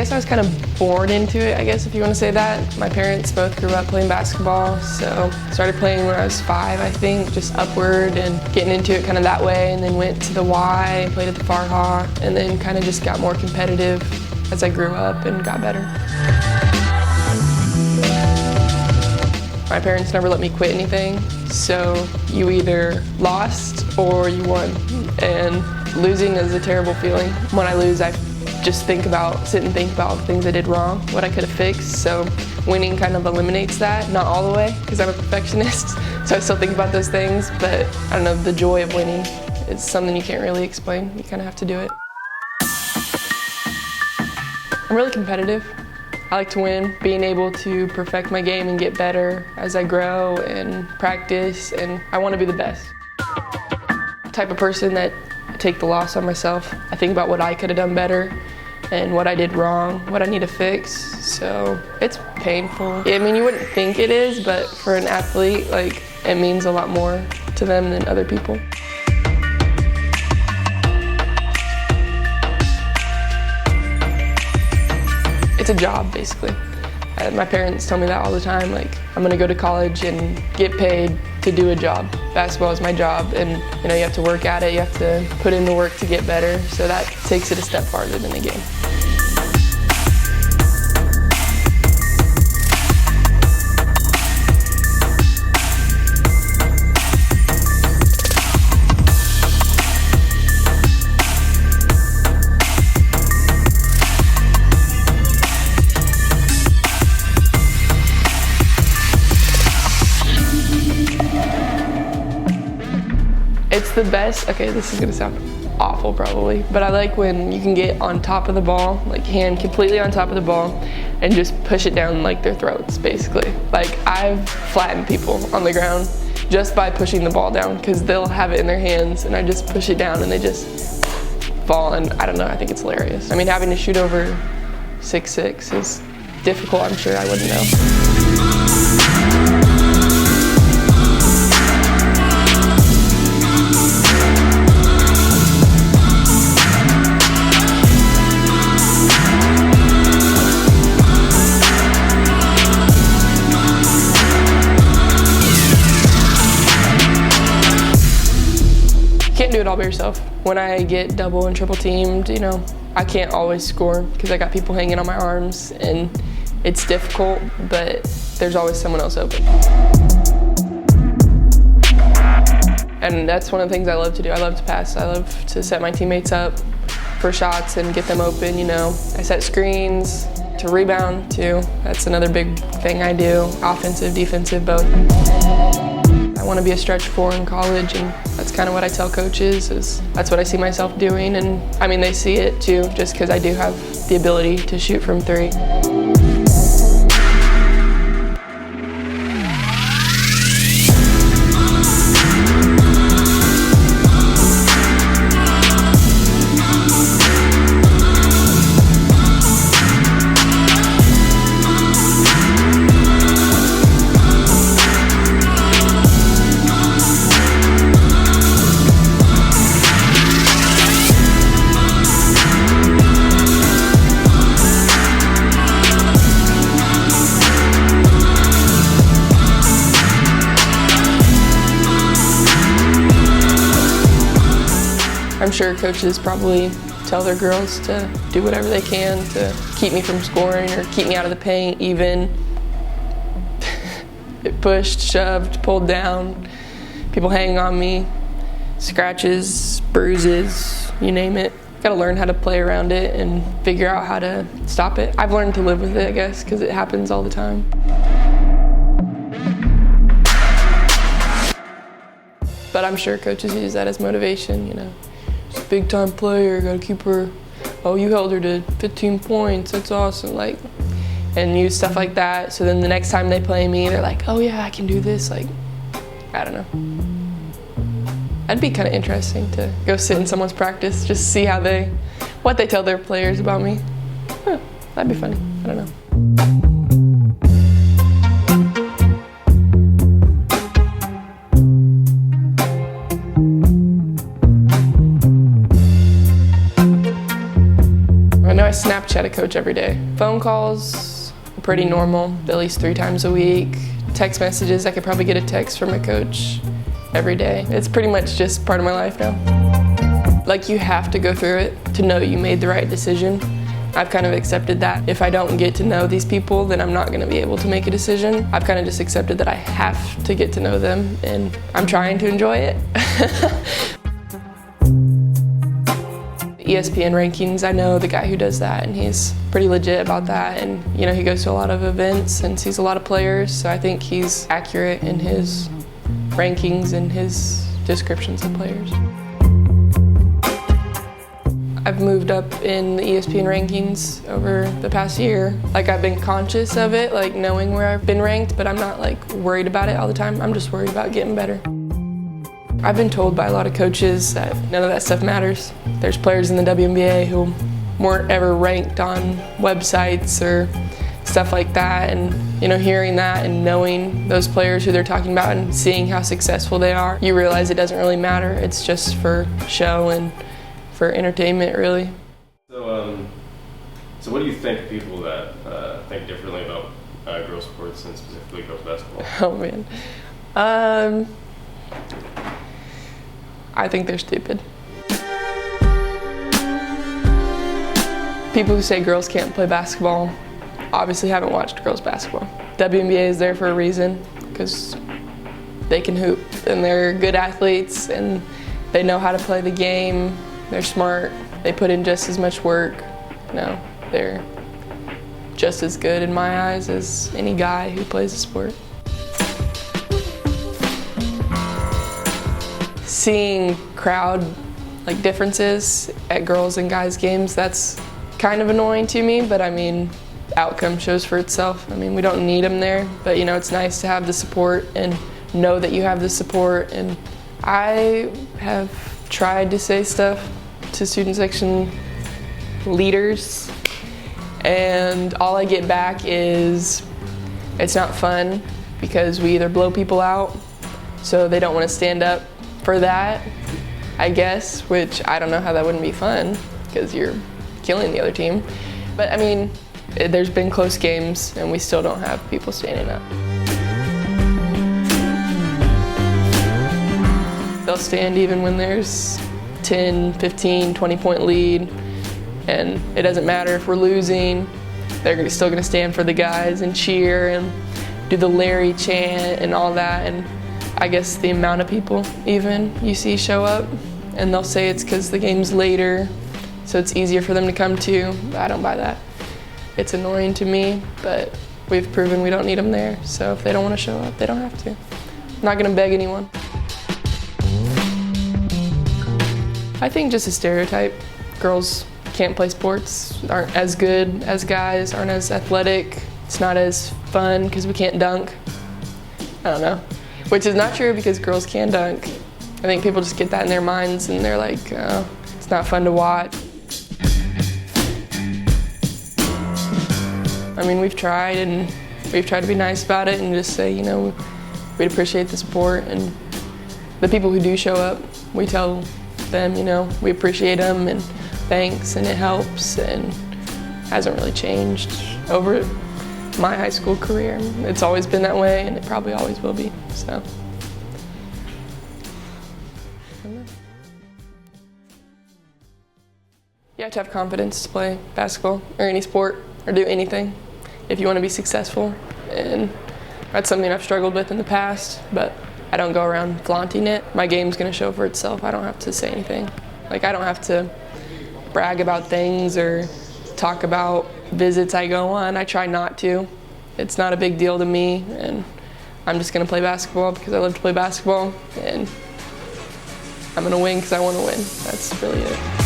guess I was kind of born into it, I guess, if you want to say that. My parents both grew up playing basketball, so started playing when I was 5, I think, just upward and getting into it kind of that way, and then went to the Y, played at the Farha, and then kind of just got more competitive as I grew up and got better. My parents never let me quit anything, so you either lost or you won, and losing is a terrible feeling. When I lose, I just sit and think about the things I did wrong, what I could have fixed. So winning kind of eliminates that, not all the way, because I'm a perfectionist, so I still think about those things, but I don't know, the joy of winning is something you can't really explain. You kind of have to do it. I'm really competitive. I like to win, being able to perfect my game and get better as I grow and practice, and I want to be the best. The type of person that I take the loss on myself. I think about what I could have done better and what I did wrong, what I need to fix, so it's painful. I mean, you wouldn't think it is, but for an athlete, like, it means a lot more to them than other people. It's a job, basically. My parents tell me that all the time, like, I'm gonna go to college and get paid to do a job. Basketball is my job, and you know, you have to work at it, you have to put in the work to get better, so that takes it a step farther than the game. It's the best, okay, this is gonna sound awful probably, but I like when you can get on top of the ball, like hand completely on top of the ball, and just push it down like their throats, basically. Like, I've flattened people on the ground just by pushing the ball down, because they'll have it in their hands, and I just push it down and they just fall, and I don't know, I think it's hilarious. I mean, having to shoot over 6'6" is difficult, I'm sure I wouldn't know. You can't do it all by yourself. When I get double and triple teamed, you know, I can't always score because I got people hanging on my arms, and it's difficult, but there's always someone else open. And that's one of the things I love to do. I love to pass. I love to set my teammates up for shots and get them open, you know. I set screens, to rebound too. That's another big thing I do, offensive, defensive, both. I want to be a stretch 4 in college, and that's kind of what I tell coaches, is that's what I see myself doing, and I mean, they see it too, just because I do have the ability to shoot from 3. I'm sure coaches probably tell their girls to do whatever they can to keep me from scoring or keep me out of the paint even. Get pushed, shoved, pulled down, people hanging on me, scratches, bruises, you name it. Gotta learn how to play around it and figure out how to stop it. I've learned to live with it, I guess, because it happens all the time. But I'm sure coaches use that as motivation, you know. She's a big time player, gotta keep her, oh, you held her to 15 points, that's awesome, like, and use stuff like that. So then the next time they play me, they're like, oh yeah, I can do this, like, I don't know. That'd be kind of interesting to go sit in someone's practice, just see how what they tell their players about me. Huh, that'd be funny, I don't know. I know I Snapchat chat a coach every day. Phone calls, pretty normal, at least 3 times a week. Text messages, I could probably get a text from a coach every day. It's pretty much just part of my life now. Like, you have to go through it to know you made the right decision. I've kind of accepted that. If I don't get to know these people, then I'm not going to be able to make a decision. I've kind of just accepted that I have to get to know them, and I'm trying to enjoy it. ESPN rankings, I know the guy who does that, and he's pretty legit about that, and you know, he goes to a lot of events and sees a lot of players, so I think he's accurate in his rankings and his descriptions of players. I've moved up in the ESPN rankings over the past year. Like, I've been conscious of it, like knowing where I've been ranked, but I'm not like worried about it all the time. I'm just worried about getting better. I've been told by a lot of coaches that none of that stuff matters. There's players in the WNBA who weren't ever ranked on websites or stuff like that, and you know, hearing that and knowing those players who they're talking about and seeing how successful they are, you realize it doesn't really matter. It's just for show and for entertainment, really. So what do you think of people that think differently about girls sports and specifically girls basketball? Oh man, I think they're stupid. People who say girls can't play basketball obviously haven't watched girls basketball. WNBA is there for a reason, because they can hoop and they're good athletes and they know how to play the game. They're smart, they put in just as much work. No, they're just as good in my eyes as any guy who plays the sport. Seeing crowd like differences at girls and guys games, that's kind of annoying to me, but I mean, outcome shows for itself. I mean, we don't need them there, but you know, it's nice to have the support and know that you have the support. And I have tried to say stuff to student section leaders, and all I get back is it's not fun because we either blow people out, so they don't want to stand up for that, I guess, which I don't know how that wouldn't be fun because you're killing the other team. But I mean, there's been close games and we still don't have people standing up. They'll stand even when there's 10, 15, 20-point lead, and it doesn't matter if we're losing, they're still gonna stand for the guys and cheer and do the Larry chant and all that. And I guess the amount of people even you see show up, and they'll say it's because the game's later, so it's easier for them to come to. I don't buy that. It's annoying to me, but we've proven we don't need them there, so if they don't want to show up, they don't have to. I'm not gonna beg anyone. I think just a stereotype. Girls can't play sports, aren't as good as guys, aren't as athletic. It's not as fun because we can't dunk. I don't know. Which is not true, because girls can dunk. I think people just get that in their minds and they're like, oh, it's not fun to watch. I mean, we've tried to be nice about it and just say, you know, we'd appreciate the support, and the people who do show up, we tell them, you know, we appreciate them and thanks, and it helps, and hasn't really changed over my high school career. It's always been that way, and it probably always will be, so. You have to have confidence to play basketball or any sport or do anything if you want to be successful, and that's something I've struggled with in the past, but I don't go around flaunting it. My game's gonna show for itself. I don't have to say anything. Like, I don't have to brag about things or talk about visits I go on. I try not to. It's not a big deal to me, and I'm just gonna play basketball because I love to play basketball, and I'm gonna win because I want to win. That's really it.